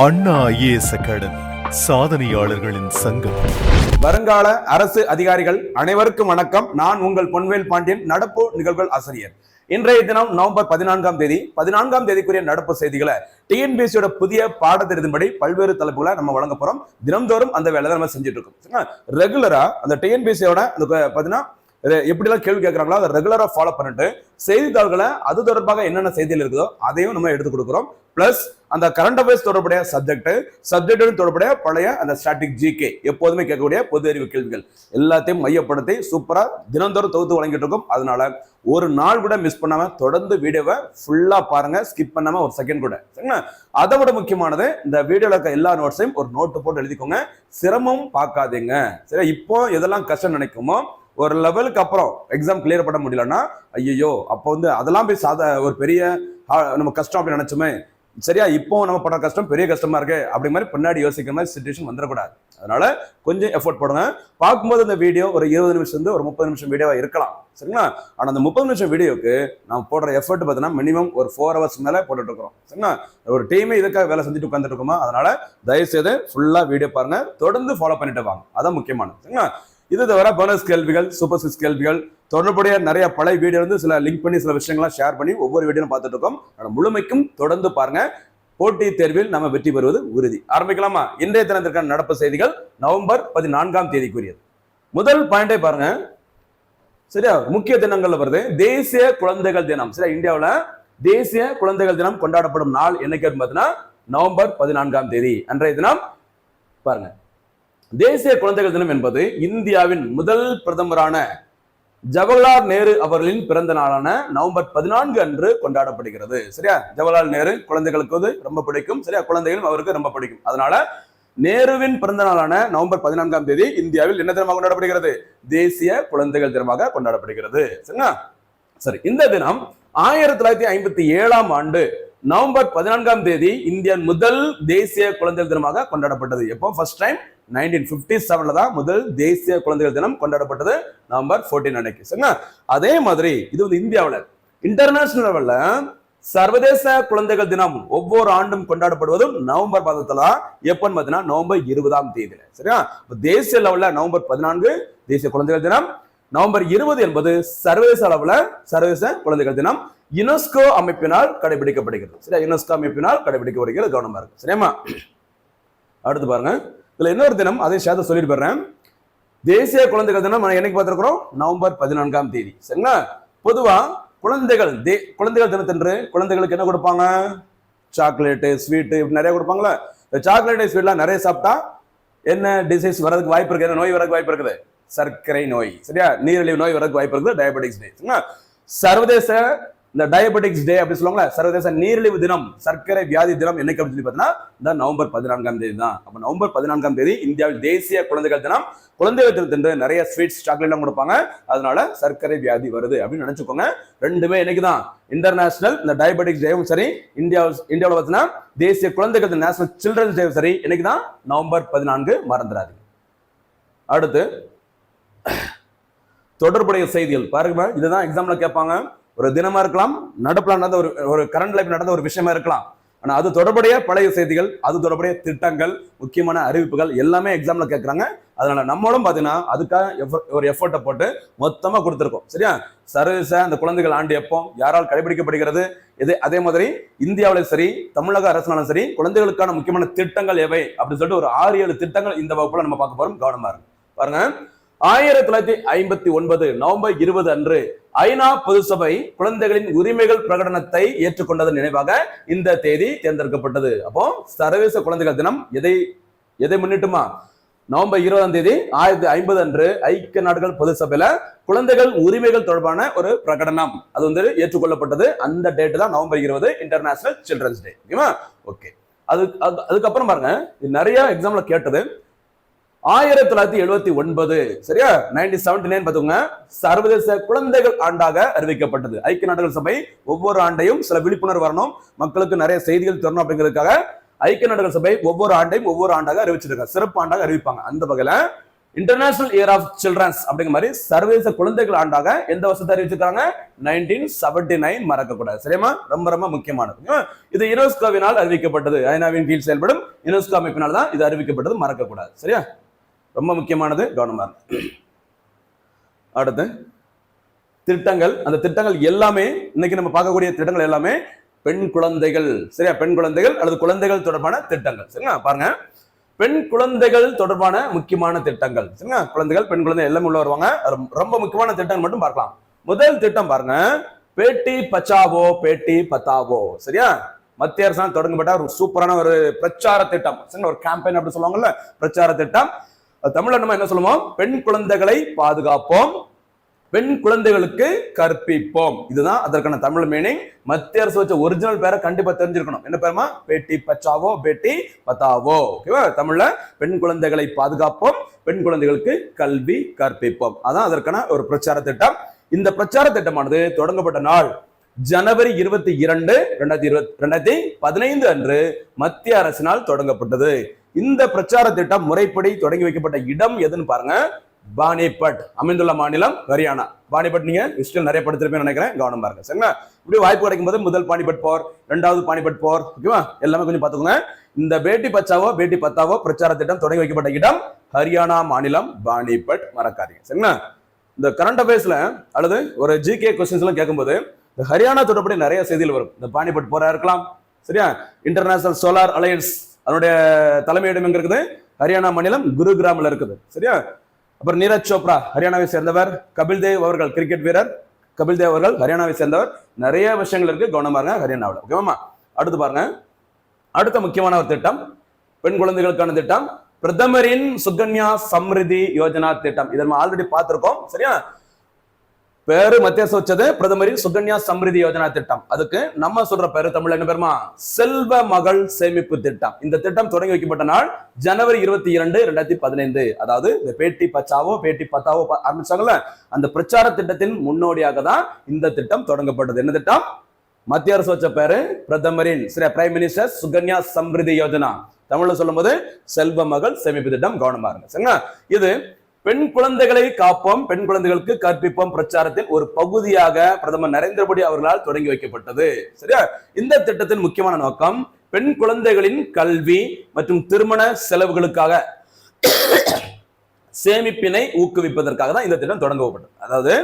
அண்ணா IAS academy சாதனையாளர்களின் சங்கம். வருங்கால அரசு அதிகாரிகள் அனைவருக்கும் வணக்கம். நான் உங்கள் பொன்வேல் பாண்டியன், நடப்பு நிகழ்வுகள் ஆசிரியர். இன்றைய தினம் நவம்பர் 14ஆம் தேதிக்குரிய நடப்பு செய்திகளை டிஎன்பிஎஸ்சியோட புதிய பாடத்திட்டத்தின்படி பல்வேறு தலைப்புகளை நம்ம வழங்க போறோம். தினம்தோறும் அந்த வேலை நம்ம செஞ்சுட்டு இருக்கோம். ரெகுலரா அந்த டிஎன்பிஎஸ்சியோட பாத்தீங்கன்னா எப்படிலாம் கேள்வி கேட்கறாங்களோ அதை ரெகுலரா ஃபாலோ பண்ணிட்டு செய்தித்தாள்களை அது தொடர்பாக என்னென்ன செய்திகள் இருக்குதோ அதையும் நம்ம எடுத்து கொடுக்குறோம். பிளஸ் அந்த கரண்ட் அஃபேர்ஸ் தொடர்புடைய சப்ஜெக்ட் தொடர்புடைய பழைய அந்த ஸ்டாட்டிக் ஜிகே எப்போதுமே கேட்கக்கூடிய பொது அறிவு கேள்விகள் எல்லாத்தையும் மையப்படுத்தி சூப்பரா தினந்தோறும் தொகுத்து வழங்கிட்டு இருக்கோம். அதனால ஒரு நாள் கூட மிஸ் பண்ணாம தொடர்ந்து வீடியோவை ஃபுல்லா பாருங்க, ஸ்கிப் பண்ணாம ஒரு செகண்ட் கூட. சரிங்களா? அதை விட முக்கியமானது இந்த வீடியோல இருக்க எல்லா நோட்ஸையும் ஒரு நோட்டு போட்டு எழுதிக்கோங்க. சிரமம் பார்க்காதீங்க. சரி, இப்போ எதெல்லாம் கஷ்டம் நினைக்குமோ ஒரு லெவலுக்கு அப்புறம் எக்ஸாம் கிளியர் பண்ண முடியலன்னா ஐயோ அப்போ அதெல்லாம் போய் ஒரு பெரிய நம்ம கஷ்டம் அப்படின்னு நினைச்சோமே, சரியா இப்போ நம்ம பண்ற கஷ்டம் பெரிய கஷ்டமா இருக்கு அப்படி மாதிரி பின்னாடி யோசிக்கிற மாதிரி சிச்சுவேஷன் வந்துடக்கூடாது. அதனால கொஞ்சம் எஃபோர்ட் போடுங்க. பார்க்கும்போது இந்த வீடியோ ஒரு 20 நிமிஷம் இருந்து ஒரு 30 நிமிஷம் வீடியோவா இருக்கலாம். சரிங்களா? ஆனா அந்த 30 நிமிஷம் வீடியோக்கு நம்ம போடுற எஃபர்ட் பார்த்தீங்கன்னா மினிமம் ஒரு 4 hours மேல போட்டுட்டு இருக்கிறோம். சரிங்களா? ஒரு டீமே இதுக்காக வேலை செஞ்சுட்டு உட்காந்துட்டு இருக்கோமா, அதனால தயவு செய்து ஃபுல்லா வீடியோ பாருங்க, தொடர்ந்து ஃபாலோ பண்ணிட்டு வாங்க. அதான் முக்கியமானது. சரிங்களா? இது தவிர போனஸ் கேள்விகள், சூப்பர் சிக்ஸ் கேள்விகள் தொடர்புடைய நிறைய பழைய வீடியோ சில லிங்க் பண்ணி சில விஷயங்கள்லாம் ஷேர் பண்ணி ஒவ்வொரு வீடியோ பார்த்துட்டு இருக்கோம். முழுமைக்கும் தொடர்ந்து பாருங்க. போட்டி தேர்வில் நம்ம வெற்றி பெறுவது உறுதி. ஆரம்பிக்கலாமா? இன்றைய தினத்திற்கான நடப்பு செய்திகள் நவம்பர் 14ஆம் தேதிக்குரியது. முதல் பாயிண்டே பாருங்க. சரியா? முக்கிய தினங்கள்ல வருது தேசிய குழந்தைகள் தினம். சரியா? இந்தியாவில் தேசிய குழந்தைகள் தினம் கொண்டாடப்படும் நாள் என்னைக்கு பார்த்தீங்கன்னா நவம்பர் 14ஆம் தேதி. அன்றைய தினம் பாருங்க, தேசிய குழந்தைகள் தினம் என்பது இந்தியாவின் முதல் பிரதமரான ஜவஹர்லால் நேரு அவர்களின் பிறந்த நாளான நவம்பர் 14 அன்று கொண்டாடப்படுகிறது. சரியா? ஜவஹர்லால் நேரு குழந்தைகளுக்கு ரொம்ப பிடிக்கும். சரியா? குழந்தைகளும் அவருக்கு ரொம்ப பிடிக்கும். அதனால நேருவின் பிறந்த நாளான நவம்பர் 14ஆம் தேதி இந்தியாவில் என்ன தினமாக கொண்டாடப்படுகிறது? தேசிய குழந்தைகள் தினமாக கொண்டாடப்படுகிறது. சரிங்களா? சரி, இந்த தினம் 1957ஆம் ஆண்டு நவம்பர் 14ஆம் தேதி இந்தியாவின் முதல் தேசிய குழந்தைகள் தினமாக கொண்டாடப்பட்டது. எப்போ? ஃபர்ஸ்ட் டைம் 1957ல தான் முதல் தேசிய குழந்தைகள் தினம் கொண்டாடப்பட்டது, நவம்பர் 14 அன்னைக்கு. சரிங்களா? அதே மாதிரி இது இந்தியாவில் இன்டர்நேஷனல் லெவல்ல சர்வதேச குழந்தைகள் தினம் ஒவ்வொரு ஆண்டும் கொண்டாடப்படுவதும் நவம்பர் மாதத்துல எப்பன்னு பார்த்தீங்கன்னா நவம்பர் 20ஆம் தேதியில. சரியா? தேசிய லெவல்ல நவம்பர் 14 தேசிய குழந்தைகள் தினம், நவம்பர் 20 என்பது சர்வதேச அளவுல சர்வதேச குழந்தைகள் தினம் யுனெஸ்கோ அமைப்பினால் கடைபிடிக்கப்படுகிறது. சரியா? யுனெஸ்கோ அமைப்பினால் கடைபிடிக்கப்படுகிறது. கவனமா இருக்கு. சரியாமா? அடுத்து பாருங்க, இதுல இன்னொரு தினம் அதை சேர்த்து சொல்லிட்டு போறேன். தேசிய குழந்தைகள் தினம் என்னைக்கு பார்த்திருக்கிறோம்? நவம்பர் 14ஆம் தேதி. சரிங்களா? பொதுவா குழந்தைகள் தினத்தன்று குழந்தைகளுக்கு என்ன கொடுப்பாங்க? சாக்லேட்டு, ஸ்வீட்டு இப்படி நிறைய கொடுப்பாங்களா? இந்த சாக்லேட்டு ஸ்வீட்லாம் நிறைய சாப்பிட்டா என்ன டிசீஸ் வரதுக்கு வாய்ப்பு இருக்கு? என்ன நோய் வரதுக்கு வாய்ப்பு இருக்குது? சர்க்கரை நோய். சரியா? நீரிழிவு நோய் வரதுக்கு வாய்ப்பு இருக்குது. டயபெட்டிக்ஸ் டே. சரிங்களா? சர்வதேச இந்த டயபெட்டிக்ஸ் டே அப்படி சொல்லுவாங்களா, சர்வதேச நீரிழிவு தினம், சர்க்கரை வியாதி தினம் என்னைக்கு அப்படின்னு சொல்லி பார்த்தீங்கன்னா இந்த நவம்பர் 14ஆம் தேதி தான். அப்ப நவம்பர் 14ஆம் தேதி இந்தியாவில் தேசிய குழந்தைகள் தினம். குழந்தைகள் தினத்தன்று நிறைய ஸ்வீட்ஸ், சாக்லேட் எல்லாம் கொடுப்பாங்க. அதனால சர்க்கரை வியாதி வருது அப்படின்னு நினைச்சுக்கோங்க. ரெண்டுமே என்னைக்கு தான்? இன்டர்நேஷனல் இந்த டயபெட்டிக்ஸ் டேவும் சரி, இந்தியாவில் பார்த்தீங்கன்னா தேசிய குழந்தைகள் நேஷனல் சில்ட்ரன்ஸ் டேவும் சரி, என்னைக்கு தான்? நவம்பர் 14. மறந்துடாதீங்க. அடுத்து தொடர்புடைய செய்திகள் பாருங்க. இதுதான் எக்ஸாம்ல கேட்பாங்க. ஒரு தினமா இருக்கலாம், நடப்புல நடந்த ஒரு கரண்ட் லைஃப் நடந்த ஒரு விஷயமா இருக்கலாம். ஆனா அது தொடர்புடைய பழைய செய்திகள், அது தொடர்புடைய திட்டங்கள், முக்கியமான அறிவிப்புகள் எல்லாமே எக்ஸாம்ல கேட்கறாங்க. அதனால நம்மளும் பாத்தீங்கன்னா அதுக்காக ஒரு எஃபோர்ட்டை போட்டு மொத்தமா கொடுத்துருக்கோம். சரியா? சர்வதேச அந்த குழந்தைகள் ஆண்டு எப்போ, யாரால் கடைபிடிக்கப்படுகிறது, அதே மாதிரி இந்தியாவிலும் சரி, தமிழக அரசாலும் சரி, குழந்தைகளுக்கான முக்கியமான திட்டங்கள் எவை அப்படின்னு சொல்லிட்டு ஒரு 6-7 திட்டங்கள் இந்த வகுப்புல நம்ம பார்க்க போறோம். கவனமா இருக்கு. பாருங்க, 1959 நவம்பர் 20 அன்று ஐநா பொதுசபை குழந்தைகளின் உரிமைகள் பிரகடனத்தை ஏற்றுக்கொண்டதன் நினைவாக இந்த தேதி தேர்ந்தெடுக்கப்பட்டது. அப்போ சர்வதேச குழந்தைகள் தினம் எதை முன்னிட்டுமா? நவம்பர் 20ஆம் தேதி 1950 அன்று ஐக்கிய நாடுகள் பொது சபையில குழந்தைகள் உரிமைகள் தொடர்பான ஒரு பிரகடனம் அது ஏற்றுக்கொள்ளப்பட்டது. அந்த டேட் தான் நவம்பர் 20 இன்டர்நேஷனல் சில்ட்ரன்ஸ் டே. ஓகேவா? ஓகே. அதுக்கப்புறம் பாருங்க, நிறைய எக்ஸாம்ல கேட்டது 1979. சரியா? 1979 பார்த்துங்க, சர்வதேச குழந்தைகள் ஆண்டாக அறிவிக்கப்பட்டது. ஐக்கிய நாடுகள் சபை ஒவ்வொரு ஆண்டையும் சில விழிப்புணர்வு வரணும், மக்களுக்கு நிறைய செய்திகள் தரணும் அப்படிங்கிறதுக்காக ஐக்கிய நாடுகள் சபை ஒவ்வொரு ஆண்டையும் ஒவ்வொரு ஆண்டாக அறிவிச்சிருக்காங்க, சிறப்பு ஆண்டாக அறிவிப்பாங்க. அந்த வகையில இன்டர்நேஷனல் இயர் ஆஃப் சில்ட்ரன்ஸ் அப்படிங்கிற மாதிரி சர்வதேச குழந்தைகள் ஆண்டாக எந்த வருஷத்தை அறிவிச்சிருக்காங்க? 1979. மறக்க கூடாது. சரியா? ரொம்ப ரொம்ப முக்கியமானது. இது யுனெஸ்கோவினால் அறிவிக்கப்பட்டது. ஐநாவின் கீழ் செயல்படும் யுனெஸ்கோ அமைப்பினால் தான் இது அறிவிக்கப்பட்டது. மறக்க கூடாது. சரியா? ரொம்ப முக்கியமானது, கவனமா இருக்கு. அடுத்து திட்டங்கள். அந்த திட்டங்கள் எல்லாமே இன்னைக்கு நம்ம பார்க்கக்கூடிய திட்டங்கள் எல்லாமே பெண் குழந்தைகள். சரியா? பெண் குழந்தைகள் அல்லது குழந்தைகள் தொடர்பான திட்டங்கள். சரிங்களா? பாருங்க, பெண் குழந்தைகள் தொடர்பான முக்கியமான திட்டங்கள். சரிங்களா? குழந்தைகள், பெண் குழந்தை எல்லாமே உள்ள வருவாங்க. ரொம்ப முக்கியமான திட்டங்கள் மட்டும் பார்க்கலாம். முதல் திட்டம் பாருங்க, பேட்டி பச்சாவோ பேட்டி பத்தாவோ. சரியா? மத்திய அரசால் தொடங்கப்பட்ட ஒரு சூப்பரான ஒரு பிரச்சார திட்டம். ஒரு கேம்பெயின் அப்படி சொல்லுவாங்கல்ல, பிரச்சார திட்டம். தமிழ்ல நம்ம என்ன சொல்லுவோம்? பெண் குழந்தைகளை பாதுகாப்போம், பெண் குழந்தைகளுக்கு கற்பிப்போம். இதுதான் அதற்கான தமிழ் மீனிங். மத்திய அரசு வச்ச ஒரிஜினல் பேரை கண்டிப்பா தெரிஞ்சிருக்கணும். என்ன பேருமா? பேட்டி பச்சாவோ பேட்டி பத்தாவோ. ஓகேவா? தமிழ்ல பெண் குழந்தைகளை பாதுகாப்போம், பெண் குழந்தைகளுக்கு கல்வி கற்பிப்போம். அதான் அதற்கான ஒரு பிரச்சார திட்டம். இந்த பிரச்சார திட்டமானது தொடங்கப்பட்ட நாள் ஜனவரி 22, 2015 அன்று மத்திய அரசினால் தொடங்கப்பட்டது. இந்த பிரச்சார திட்டம் முறைப்படி தொடங்கி வைக்கப்பட்ட இடம் எதுன்னு பாருங்க, பானிபட். அமைந்துள்ள மாநிலம் ஹரியானா. பானிபட் நீங்க ஹிஸ்டரியில் நிறைய படிச்சிருப்பேன்னு நினைக்கிறேன். கவனம் பாருங்க. சரிங்களா? இப்படி வாய்ப்பு கிடைக்கும் போது முதல் பானிபட் போர், இரண்டாவது பானிபட் போர், ஓகேவா? எல்லாமே கொஞ்சம் பார்த்துக்கோங்க. இந்த பேட்டி பச்சாவோ பேட்டி பத்தாவோ பிரச்சார திட்டம் தொடங்கி வைக்கப்பட்ட இடம் ஹரியானா மாநிலம் பானிபட். மறக்காதீங்க. சரிங்களா? இந்த கரண்ட் அஃபேர்ஸ்ல அல்லது ஒரு ஜிகே கொஸ்டின்ஸ் எல்லாம் கேட்கும்போது இந்த ஹரியானா தொடர்புடைய நிறைய செய்திகள் வரும். இந்த பானிபட் போரா இருக்கலாம். சரியா? இன்டர்நேஷனல் சோலார் அலையன்ஸ் அதனுடைய தலைமையிடம் எங்க இருக்குது? ஹரியானா மாநிலம் குருகிராமில் இருக்குது. சரியா? அப்புறம் நீரஜ் சோப்ரா ஹரியானாவை சேர்ந்தவர். கபில் தேவ் அவர்கள் கிரிக்கெட் வீரர். கபில் தேவ் அவர்கள் ஹரியானாவை சேர்ந்தவர். நிறைய விஷயங்கள் இருக்கு, கவனமா இருங்க ஹரியானாவில். ஓகேவா? அடுத்து பாருங்க, அடுத்த முக்கியமான ஒரு திட்டம் பெண் குழந்தைகளுக்கான திட்டம், பிரதமரின் சுகன்யா சம்ரிதி யோஜனா திட்டம். இதை நம்ம ஆல்ரெடி பார்த்திருக்கோம். சரியா? பேரு மத்திய அரசு வச்சது பிரதமரின் சுகன்யா சம்ரிதி யோஜனா திட்டம். அதுக்கு நம்ம சொல்ற பேரு தமிழ்ல என்ன பேருமா? செல்வ மகள் சேமிப்பு திட்டம். இந்த திட்டம் தொடங்கி வைக்கப்பட்ட நாள் ஜனவரி 22, 2015. அதாவது இந்த பேட்டி பச்சாவோ பேட்டி பத்தாவோ ஆரம்பிச்சாங்கல்ல, அந்த பிரச்சார திட்டத்தின் முன்னோடியாக தான் இந்த திட்டம் தொடங்கப்பட்டது. என்ன திட்டம்? மத்திய அரசு வச்ச பேரு பிரதமரின் பிரைம் மினிஸ்டர் சுகன்யா சம்ரிதி யோஜனா. தமிழ்ல சொல்லும் போது செல்வ மகள் சேமிப்பு திட்டம். கவனமா இருங்க. சரிங்களா? இது பெண் குழந்தைகளை காப்போம், பெண் குழந்தைகளுக்கு கற்பிப்போம் பிரச்சாரத்தின் ஒரு பகுதியாக பிரதமர் நரேந்திர மோடி அவர்களால் தொடங்கி வைக்கப்பட்டது. சரியா? இந்த திட்டத்தின் முக்கியமான நோக்கம் பெண் குழந்தைகளின் கல்வி மற்றும் திருமண செலவுகளுக்காக சேமிப்பினை ஊக்குவிப்பதற்காக தான் இந்த திட்டம் தொடங்கப்பட்டது. அதாவது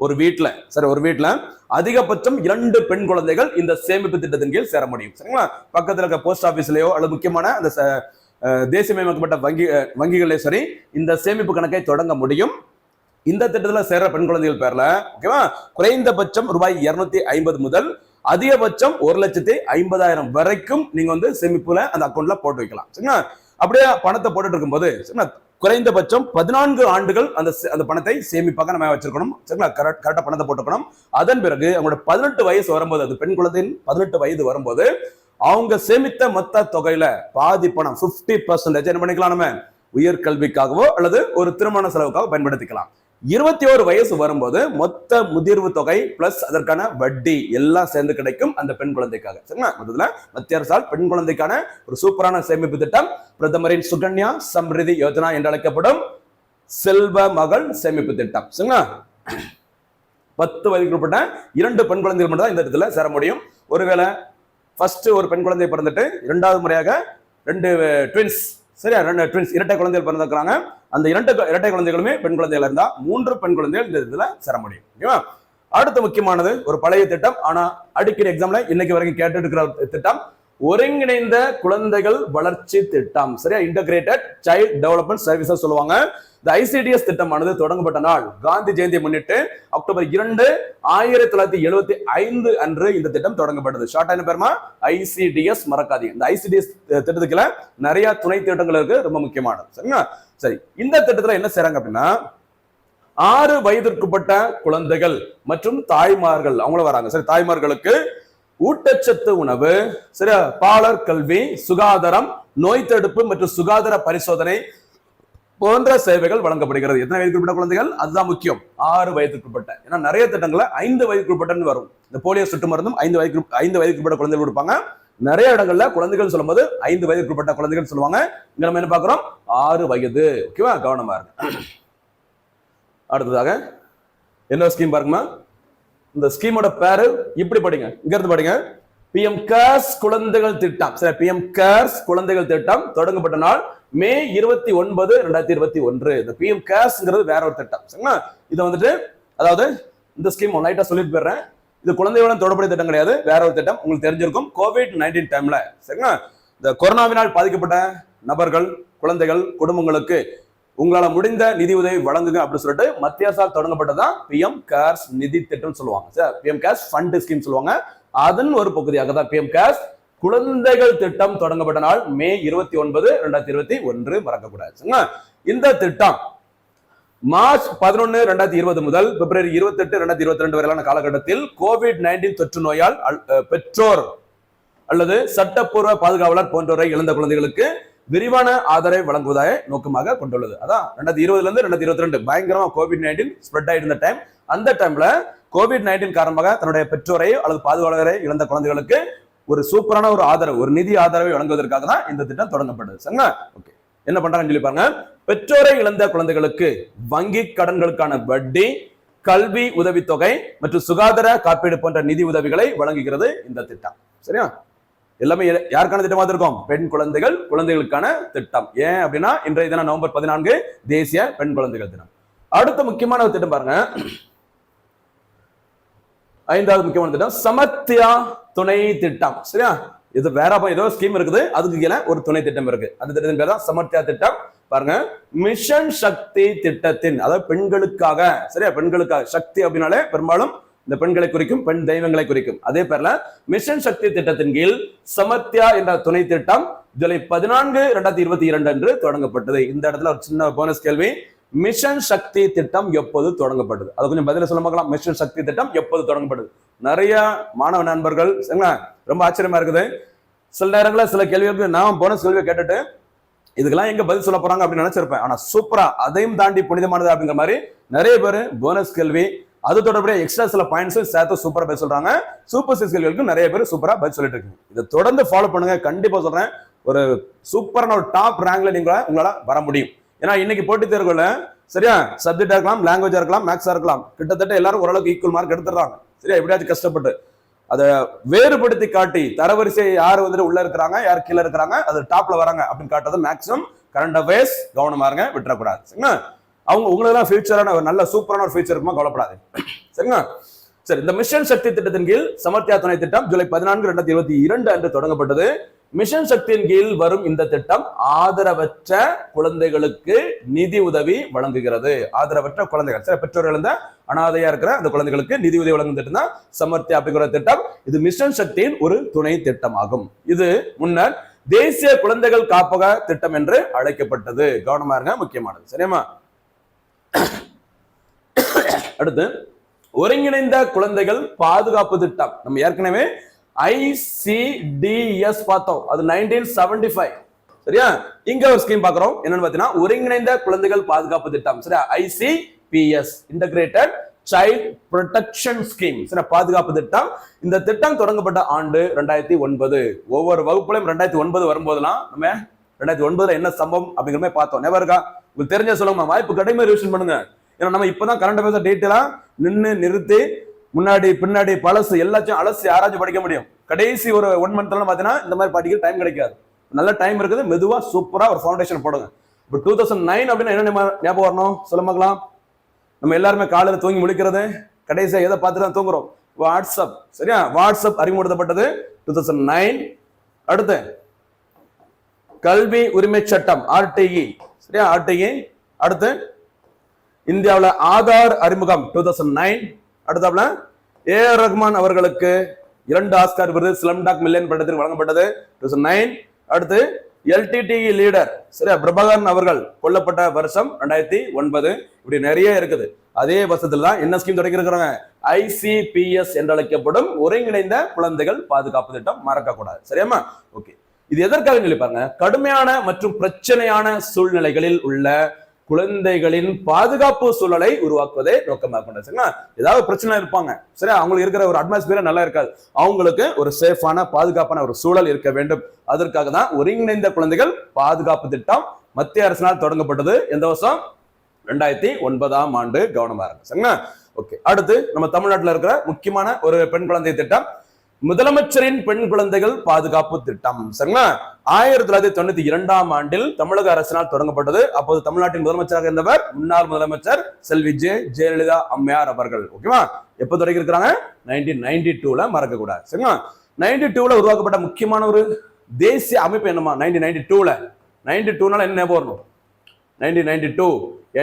ஒரு வீட்டுல அதிகபட்சம் 2 பெண் குழந்தைகள் இந்த சேமிப்பு திட்டத்தின் கீழ் சேர முடியும். சரிங்களா? பக்கத்துல இருக்க போஸ்ட் ஆபீஸ்லயோ அல்லது முக்கியமான அந்த தேசியமயமாக்கப்பட்ட வங்கிகளே சரி, இந்த சேமிப்பு கணக்கை தொடங்க முடியும். இந்த திட்டத்துல சேர்ற பெண் குழந்தைகள் பேர்ல ஓகேவா, குறைந்தபட்சம் ரூபாய் 250 முதல் அதிகபட்சம் 1,50,000 வரைக்கும் நீங்க சேமிப்புல அந்த அக்கௌண்ட்ல போட்டு வைக்கலாம். சரிங்களா? அப்படியே பணத்தை போட்டுட்டு இருக்கும்போது குறைந்தபட்சம் 14 ஆண்டுகள் அந்த பணத்தை சேமிப்பாக நம்ம வச்சிருக்கணும். சரிங்களா? கரெக்டா பணத்தை போட்டுக்கணும். அதன் பிறகு அவங்களோட 18 வயசு வரும்போது, அது பெண் குழந்தையின் 18 வயது வரும்போது அவங்க சேமித்த மொத்த தொகையில பாதி பணம் 50% என்ன பண்ணிக்கலாம், நம்ம உயர்கல்விக்காகவோ அல்லது ஒரு திருமண செலவுக்காக பயன்படுத்திக்கலாம். 21 வயசு வரும்போது மொத்த முதிர்வு தொகை பிளஸ் அதற்கான வட்டி எல்லாம் சேர்ந்து கிடைக்கும் அந்த பெண் குழந்தைக்காக. சரிங்களா? முதல்ல மத்திய அரசால் பெண் குழந்தைக்கான ஒரு சூப்பரான சேமிப்பு திட்டம் பிரதமரின் சுகன்யா சம்ரிதி யோஜனா என்று அழைக்கப்படும் செல்வ மகள் சேமிப்பு திட்டம். சரிங்களா? 10 வயதுக்குட்பட்ட 2 பெண் குழந்தைகள் மட்டும் தான் இந்த இடத்துல சேர முடியும். ஒருவேளை ஃபர்ஸ்ட் ஒரு பெண் குழந்தை பிறந்துட்டு 2வது முறையாக 2 ட்வின்ஸ், சரியா, 2 ட்வின்ஸ் இரட்டை குழந்தைகள் பிறந்திருக்கிறாங்க. அந்த இரட்டை குழந்தைகளுமே பெண் குழந்தைகள் இருந்தா 3 பெண் குழந்தைகள் இந்த இதுல சேர முடியும். ஓகேவா? அடுத்து முக்கியமானது ஒரு பழைய திட்டம், ஆனா அடிக்கடி எக்ஸாம்ல இன்னைக்கு வரைக்கும் கேட்டு இருக்கிற திட்டம், ஒருங்கிணைந்த குழந்தைகள் வளர்ச்சி திட்டம். சரியா? இன்டகிரேட்டட் சைல்ட் டெவலப்மெண்ட் சர்வீசஸ் சொல்லுவாங்க. இந்த ஐசிடிஎஸ் திட்டமானது தொடங்கப்பட்ட நாள் காந்தி ஜெயந்தியை முன்னிட்டு அக்டோபர் 2, 1975 அன்று இந்த திட்டம் தொடங்கப்பட்டது. ஷார்ட்டா என்ன பேருமா? ஐசிடிஎஸ். மறக்காதீங்க. இந்த ஐசிடிஎஸ் திட்டத்துக்குள்ள நிறைய துணை திட்டங்கள் இருக்கு, ரொம்ப முக்கியமானது. சரிங்களா? சரி, இந்த திட்டத்துல என்ன செய்றாங்க அப்படின்னா 6 வயதிற்குட்பட்ட குழந்தைகள் மற்றும் தாய்மார்கள் அவங்களும் வராங்க. சரி, தாய்மார்களுக்கு ஊட்டச்சத்து உணவு, சரியா, பாலர் கல்வி, சுகாதாரம், நோய் தடுப்பு மற்றும் சுகாதார பரிசோதனை போன்ற சேவைகள் வழங்கப்படுகிறது. எத்தனை வயதுக்குட்பட்ட குழந்தைகள்? அதுதான் முக்கியம், 6 வயதுக்குட்பட்ட. ஏன்னா நிறைய திட்டங்களை 5 வயதுக்குட்பட்டன்னு வரும். இந்த போலியோ சொட்டு மருந்தும் 5 வயதுக்குட்பட்ட குழந்தைகள் கொடுப்பாங்க. நிறைய இடங்கள்ல குழந்தைகள் சொல்லும்போது 5 வயதுக்கு உட்பட்ட குழந்தைகள் சொல்லுவாங்க. இங்க நம்ம என்ன பார்க்கிறோம்? 6 வயது. ஓகேவா? கவனமா இருக்கு. அடுத்ததாக என்ன ஸ்கீம் பாருங்கம்மா. இந்த ஸ்கீமோட பேரு இப்படி படிங்க, இங்க இருந்து படிங்க. PM கேர்ஸ் குழந்தைகள் திட்டம். சரி, PM கேர்ஸ் குழந்தைகள் திட்டம் தொடங்கப்பட்ட நாள் மே 29, 2021. இந்த PM கேர்ஸ்ங்கிறது வேற ஒரு திட்டம். சரிங்களா? இதை வந்துட்டு அதாவது இந்த ஸ்கீம் லைட்டா சொல்லிட்டு போயிடுறேன். இது குழந்தைகளுடன் தொடர்புடைய திட்டம் கிடையாது, வேற ஒரு திட்டம். உங்களுக்கு தெரிஞ்சிருக்கும். COVID-19 டைம்ல சரிங்களா, இந்த கொரோனாவினால் பாதிக்கப்பட்ட நபர்கள், குழந்தைகள், குடும்பங்களுக்கு உங்களால முடிந்த நிதி உதவி வழங்குங்க அப்படின்னு சொல்லிட்டு மத்திய அரசால் தொடங்கப்பட்டதான் PM கேர்ஸ் நிதி திட்டம் சொல்லுவாங்க. PM கேர்ஸ் ஃபண்ட் ஸ்கீம் சொல்லுவாங்க. அதன் ஒரு பகுதியாக தான் PM கேர்ஸ் குழந்தைகள் திட்டம் தொடங்கப்பட்ட நாள் மே 29, 2021. மறக்கக்கூடாது. இந்த திட்டம் மார்ச் 11, 2020 முதல் பிப்ரவரி 28, 2022 வரையிலான காலகட்டத்தில் COVID-19 தொற்று நோயால் பெற்றோர் அல்லது சட்டப்பூர்வ பாதுகாவலர் போன்றவரை இழந்த குழந்தைகளுக்கு விரிவான ஆதரவை வழங்குவதாக நோக்கமாக கொண்டுள்ளது. அதான் 2020 இருந்து 2022 பயங்கரமா COVID-19 ஸ்ப்ரெட் ஆயிட்டு இருந்த டைம். அந்த டைம்ல COVID-19 காரணமாக தன்னுடைய பெற்றோரை அல்லது பாதுகாவலரை இழந்த குழந்தைகளுக்கு ஒரு சூப்பரான ஒரு ஆதரவு, ஒரு நிதி ஆதரவை வழங்குவதற்காக தான் இந்த திட்டம் தொடங்கப்பட்டது. சரிங்களா? ஓகே, என்ன பண்றாங்கன்னு சொல்லி பாருங்க. பெற்றோரை இழந்த குழந்தைகளுக்கு வங்கி கடன்களுக்கான வட்டி, கல்வி உதவித்தொகை மற்றும் சுகாதார காப்பீடு போன்ற நிதி உதவிகளை வழங்குகிறது இந்த திட்டம். சரியா? எல்லாமே யாருக்கான திட்டமாக இருக்கும்? பெண் குழந்தைகள், குழந்தைகளுக்கான திட்டம். ஏன் அப்படின்னா இன்றைய தினம் நவம்பர் 14 தேசிய பெண் குழந்தைகள் தினம். அடுத்த முக்கியமான ஒரு திட்டம் பாருங்க. 5வது முக்கியமான திட்டம் சமர்த்தியா துணை திட்டம். சரியா? இது வேற ஏதோ ஸ்கீம் இருக்குது, அதுக்கு கீழே ஒரு துணை திட்டம் இருக்கு. அந்த திட்டத்தின் பேர் தான் சமர்த்தியா திட்டம். பாருங்க, மிஷன் சக்தி திட்டத்தின், அதாவது பெண்களுக்காக. சரியா? பெண்களுக்காக. சக்தி அப்படின்னாலே பெரும்பாலும் இந்த பெண்களை குறிக்கும், பெண் தெய்வங்களை குறிக்கும். அதே பேர்ல மிஷன் சக்தி திட்டத்தின் கீழ் சமர்த்தியா என்ற துணை திட்டம் ஜூலை 14, 2022 அன்று தொடங்கப்பட்டது. இந்த இடத்துல ஒரு சின்ன போனஸ் கேள்வி. மிஷன் சக்தி திட்டம் எப்போது தொடங்கப்பட்டது? அது கொஞ்சம் பதில சொல்ல பார்க்கலாம். மிஷன் சக்தி திட்டம் எப்போது தொடங்கப்பட்டது? நிறைய மாணவ நண்பர்கள் ரொம்ப ஆச்சரியமா இருக்குது. சில நேரங்களில் சில கேள்விகளுக்கு நான் போனஸ் கேள்வியை கேட்டுட்டு இதுக்கெல்லாம் எங்க பதில் சொல்ல போறாங்க அப்படின்னு நினைச்சிருப்பேன். ஆனா சூப்பரா அதையும் தாண்டி புனிதமானது அப்படிங்கிற மாதிரி நிறைய பேர் போனஸ் கேள்வி அது தொடர்புடைய எக்ஸ்ட்ரா சில பாயிண்ட்ஸும் சேர்த்து சூப்பரா பதில் சொல்றாங்க. சூப்பர் சிக்ஸ் கேள்விகளுக்கு நிறைய பேர் சூப்பரா பதில் சொல்லிட்டு இருக்கு. இதை தொடர்ந்து ஃபாலோ பண்ணுங்க. கண்டிப்பா சொல்றேன், ஒரு சூப்பரான ஒரு டாப் ரேங்க்ல நீங்க உங்களால வர முடியும். ஏன்னா இன்னைக்கு போட்டித் தேர்வுல சரியா சப்ஜெக்டா இருக்கலாம், லாங்குவேஜா இருக்கலாம், மேக்ஸா இருக்கலாம், கிட்டத்தட்ட எல்லாரும் ஓரளவுக்கு ஈக்குவல் மார்க் எடுத்துறாங்க. சரியா? எப்படியாச்சும் கஷ்டப்பட்டு அதை வேறுபடுத்தி காட்டி தரவரிசை யார் வந்துட்டு உள்ள இருக்கிறாங்க, யார் கீழே இருக்கிறாங்க, அது டாப்ல வராங்க அப்படின்னு காட்டுறது மேக்ஸிமம் கரண்ட் அஃபேர்ஸ். கவனமா இருங்க, விட்டுறக்கூடாது. சரிங்களா? அவங்க உங்களுக்கு ஃபியூச்சரான ஒரு நல்ல சூப்பரான ஒரு ஃபியூச்சர் இருக்குமா, கவலைப்படாது. சரிங்களா? சரி, இந்த மிஷன் சக்தி திட்டத்தின் கீழ் சமர்த்தியா துணை திட்டம் ஜூலை 14, 2022 அன்று தொடங்கப்பட்டது. மிஷன் சக்தியின் கீழ் வரும் இந்த திட்டம் ஆதரவற்ற குழந்தைகளுக்கு நிதி உதவி வழங்குகிறது. ஆதரவற்ற குழந்தைகள், சரி, பெற்றோர்கள் இழந்த அனாதையா இருக்கிற அந்த குழந்தைகளுக்கு நிதி உதவி வழங்கும் திட்டம் தான் சமர்த்தியா அப்படிங்கிற திட்டம். இது மிஷன் சக்தியின் ஒரு துணை திட்டமாகும். இது முன்னர் தேசிய குழந்தைகள் காப்பக திட்டம் என்று அழைக்கப்பட்டது. கவனமா இருங்க, முக்கியமானது. சரியாமா? அடுத்து ஒருங்கிணைந்த குழந்தைகள் பாதுகாப்பு திட்டம். நம்ம ஏற்கனவே ICDS பார்த்தோம், அது 1975. சரியா? இங்க ஒரு ஸ்கீம் பார்க்கிறோம். என்னன்னு பாத்தீங்கன்னா ஒருங்கிணைந்த குழந்தைகள் பாதுகாப்பு திட்டம். சரியா? ICPS, integrated child protection scheme. சரி, பாதுகாப்பு திட்டம். இந்த திட்டம் தொடங்கப்பட்ட ஆண்டு 2009. ஒவ்வொரு வகுப்புலையும் 2009 வரும்போதெல்லாம் நம்ம 2009 என்ன சம்பவம் அப்படிங்கிற மாதிரி பார்த்தோம். ஞாபகம் இருக்கா? உங்களுக்கு தெரிஞ்ச சொல்லுங்க, வாய்ப்பு கடைமை ரிவிஷன் பண்ணுங்க. ஏன்னா நம்ம இப்பதான் கரண்ட் அஃபேர்ஸ் டீட்டெயிலா நிறுத்தி முன்னாடி பின்னாடி பழசு எல்லாத்தையும் அலசி ஆராய்ச்சி படிக்க முடியும். கடைசி ஒரு 1 மந்த்ல பாத்தீங்கன்னா இந்த மாதிரி படிக்க டைம் கிடைக்காது. நல்ல டைம் இருக்குது, மெதுவா சூப்பரா ஒரு ஃபவுண்டேஷன் போடுங்க. இப்போ 2009 அப்படின்னா என்ன ஞாபகம் வரணும் சொல்ல பார்க்கலாம். நம்ம எல்லாருமே காலையில தூங்கி முழிக்கிறது கடைசியா எதை பார்த்துட்டு தான் தூங்குறோம்? வாட்ஸ்அப். சரியா? வாட்ஸ்அப் அறிமுகப்படுத்தப்பட்டது 2009. அடுத்து கல்வி உரிமை சட்டம் RTE. சரியா? RTE. அடுத்து இந்தியாவில் ஆதார் அறிமுகம் 2009. அடுத்தாப்புல AR ரஹ்மான் அவர்களுக்கு 2 ஆஸ்கார் விருது ஸ்லம்டாக் மில்லியன் படத்திற்கு வழங்கப்பட்டது 2009. அடுத்து LTTE லீடர் சரியா பிரபாகரன் அவர்கள் கொல்லப்பட்ட வருஷம் 2009. இப்படி நிறைய இருக்குது. அதே வருஷத்துல தான் என்ன ஸ்கீம் தொடங்கியிருக்கிறாங்க? ICPS என்று அழைக்கப்படும் ஒருங்கிணைந்த குழந்தைகள் பாதுகாப்பு திட்டம். மறக்க கூடாது. சரியாமா? ஓகே, இது எதற்காக சொல்லி பாருங்க. கடுமையான மற்றும் பிரச்சனையான சூழ்நிலைகளில் உள்ள குழந்தைகளின் பாதுகாப்பு சூழலை உருவாக்குவதை நோக்கமாக கொண்டது. சரிங்களா? ஏதாவது பிரச்சனை இருப்பாங்க, சரி, அவங்களுக்கு இருக்கிற ஒரு அட்மாஸ்பியர் நல்லா இருக்காது, அவங்களுக்கு ஒரு சேஃபான பாதுகாப்பான ஒரு சூழல் இருக்க வேண்டும். அதற்காக தான் ஒருங்கிணைந்த குழந்தைகள் பாதுகாப்பு திட்டம் மத்திய அரசினால் தொடங்கப்பட்டது. எந்த வருஷம்? 2009ஆம் ஆண்டு. கவனமா இருக்கு. சரிங்களா? ஓகே, அடுத்து நம்ம தமிழ்நாட்டில் இருக்கிற முக்கியமான ஒரு பெண் குழந்தை திட்டம் முதலமைச்சரின் பெண் குழந்தைகள் பாதுகாப்பு திட்டம். சரிங்களா? 1992ஆம் ஆண்டில் தமிழக அரசினால் தொடங்கப்பட்டது. அப்போது தமிழ்நாட்டின் முதலமைச்சராக இருந்தவர் முன்னாள் முதலமைச்சர் செல்வி ஜெயலலிதா அம்மையார் அவர்கள். ஓகேவா? எப்ப தொடங்கி இருக்கிறாங்க? 1992ல, மறக்க கூடாது. சரிங்களா? 92ல உருவாக்கப்பட்ட முக்கியமான ஒரு தேசிய அமைப்பு என்னமா? 1992ல என்ன வரணும்? 1992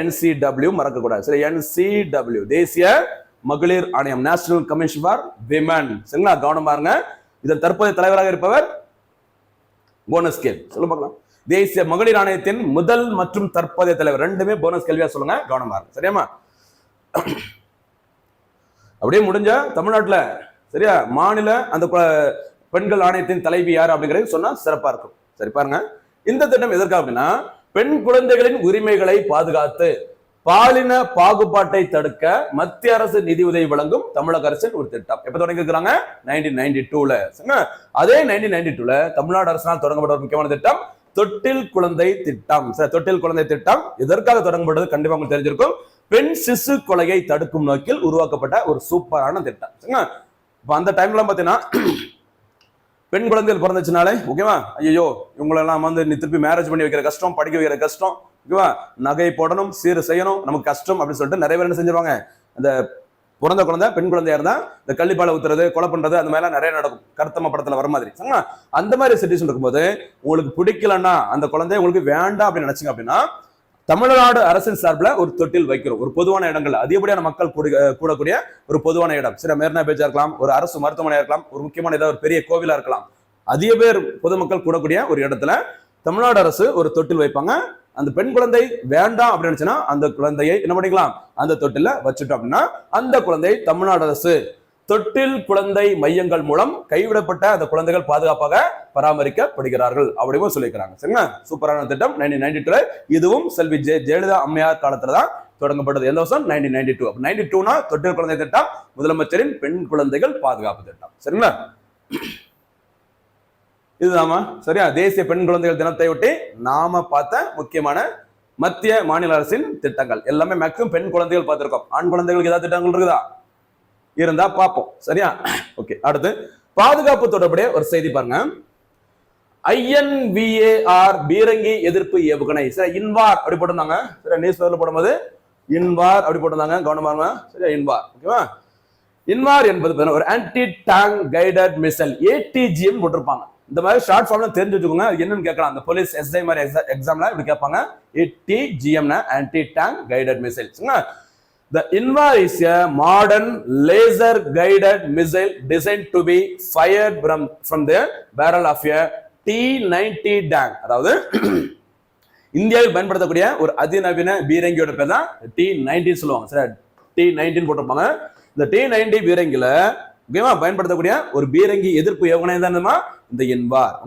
NCW, மறக்க கூடாது. சரி, NCW தேசிய மகளிர் ஆணையம், நேஷனல் கமிஷன் ஃபார் விமன். சரிங்களா? கவனமா இருங்க. இதன் தற்போதைய தலைவராக இருப்பவர் போனஸ் கேள்வி. சொல்ல பார்க்கலாம். தேசிய மகளிர் ஆணையத்தின் முதல் மற்றும் தற்போதைய தலைவர் ரெண்டுமே போனஸ் கேள்வியா சொல்லுங்க. கவனமா இருங்க. சரியாமா? அப்படியே முடிஞ்ச தமிழ்நாட்டுல, சரியா, மாநில அந்த பெண்கள் ஆணையத்தின் தலைவி யார் அப்படிங்கிறது சொன்னா சிறப்பா இருக்கும். சரி, பாருங்க. இந்த திட்டம் எதற்காக அப்படின்னா, பெண் குழந்தைகளின் உரிமைகளை பாதுகாத்து பாலின பாகுபாட்டை தடுக்க மத்திய அரசு நிதி உதவி வழங்கும் தமிழக அரசின் ஒரு திட்டம். எப்ப தொடங்கி இருக்கிறாங்க? 1992ல. அதே 1992ல தமிழ்நாடு அரசால் தொடங்கப்பட்ட ஒரு முக்கியமான திட்டம் தொட்டில் குழந்தை திட்டம். தொட்டில் குழந்தை திட்டம் எதற்காக தொடங்கப்பட்டது கண்டிப்பா உங்களுக்கு தெரிஞ்சிருக்கும். பெண் சிசு கொலையை தடுக்கும் நோக்கில் உருவாக்கப்பட்ட ஒரு சூப்பரான திட்டம். இப்ப அந்த டைம்ல பாத்தீங்கன்னா பெண் குழந்தைகள் பிறந்துச்சுனாலே, ஓகேவா, ஐயோ இவங்களெல்லாம் நீ திருப்பி மேரேஜ் பண்ணி வைக்கிற கஷ்டம், படிக்க வைக்கிற கஷ்டம், ஓகேவா, நகை போடணும், சீர் செய்யணும், நமக்கு கஷ்டம் அப்படின்னு சொல்லிட்டு நிறைய பேர் என்ன செஞ்சிருவாங்க, அந்த பிறந்த குழந்தை பெண் குழந்தையா இருந்தா இந்த கள்ளிப்பாலை ஊத்துறது, கொலை பண்றது, அந்த மாதிரி நிறைய நடக்கும். கருத்தம்மா படத்துல வர மாதிரி. அந்த மாதிரி சிச்சுவேஷன் இருக்கும்போது உங்களுக்கு பிடிக்கலன்னா, அந்த குழந்தைய உங்களுக்கு வேண்டாம் அப்படின்னு நினைச்சீங்க அப்படின்னா, தமிழ்நாடு அரசின் சார்பில் ஒரு தொட்டில் வைக்கிறோம். ஒரு பொதுவான இடங்கள், அதிகப்படியான மக்கள் கூடக்கூடிய ஒரு பொதுவான இடம். சில மெரினா பீச்சா இருக்கலாம், ஒரு அரசு மருத்துவமனையா இருக்கலாம், ஒரு முக்கியமான ஏதாவது ஒரு பெரிய கோவிலா இருக்கலாம். அதிக பேர் பொதுமக்கள் கூடக்கூடிய ஒரு இடத்துல தமிழ்நாடு அரசு ஒரு தொட்டில் வைப்பாங்க. அந்த பெண் குழந்தை வேண்டாம் அப்படின்னு நினைச்சுன்னா அந்த குழந்தையை என்ன பண்ணிக்கலாம், அந்த தொட்டில வச்சுட்டோம் அப்படின்னா அந்த குழந்தை தமிழ்நாடு அரசு தொட்டில் குழந்தை மையங்கள் மூலம் கைவிடப்பட்ட அந்த குழந்தைகள் பாதுகாப்பாக பராமரிக்கப்படுகிறார்கள் அப்படின்னு சொல்லிக்கிறாங்க. சரிங்களா? சூப்பரான திட்டம். 1992 இதுவும் செல்வி ஜெயலலிதா அம்மையார் காலத்துலதான் தொடங்கப்பட்டது. எந்த வருஷம்? 1992. 92னா தொட்டில் குழந்தை திட்டம், முதலமைச்சரின் பெண் குழந்தைகள் பாதுகாப்பு திட்டம். சரிங்களா? இதுதாமா சரியா? தேசிய பெண் குழந்தைகள் தினத்தை ஒட்டி நாம பார்த்த முக்கியமான மத்திய மாநில அரசின் திட்டங்கள் எல்லாமே மேக்ஸிமம் பெண் குழந்தைகள் பார்த்திருக்கோம். ஆண் குழந்தைகளுக்கு ஏதாவது திட்டங்கள் இருக்குதா? இருந்தா பார்ப்போம். சரியா? ஓகே, அடுத்து பாதுகாப்பு தொடர்புடைய ஒரு செய்தி பாருங்க. INVAR பீரங்கி எதிர்ப்பு ஏவுகணை. சரி, இன்வார் அப்படி போட்டிருந்தாங்க. சரி, நியூஸ் பேப்பர்ல போடும்போது இன்வார் அப்படி போட்டிருந்தாங்க. கவனமா. சரியா? இன்வார். ஓகேவா? இன்வார் என்பது ஒரு anti tank guided missile, ATGM போட்டிருப்பாங்க. இந்த மாதிரி ஷார்ட் ஃபார்ம்ல தெரிஞ்சு வச்சுக்கோங்க. என்னன்னு கேட்கலாம், அந்த போலீஸ் SI மாதிரி எக்ஸாம்ல இப்படி கேட்பாங்க. ATGM anti tank guided missile. The INVAR is a modern laser guided missile designed to be fired from the barrel of a T-90 tank. அதாவது இந்தியாவில் பயன்படுத்தக்கூடிய ஒரு அதிநவீன பீரங்கியோட பேர் தான் T-90 சொல்லுவாங்க. சரி, T-19 போட்டிருப்பாங்க. இந்த T-90 பீரங்கில முக்கியமா பயன்படுத்தக்கூடிய ஒரு பீரங்கி எதிர்ப்பு ஏவுகணை தான் இந்த இன்வார்.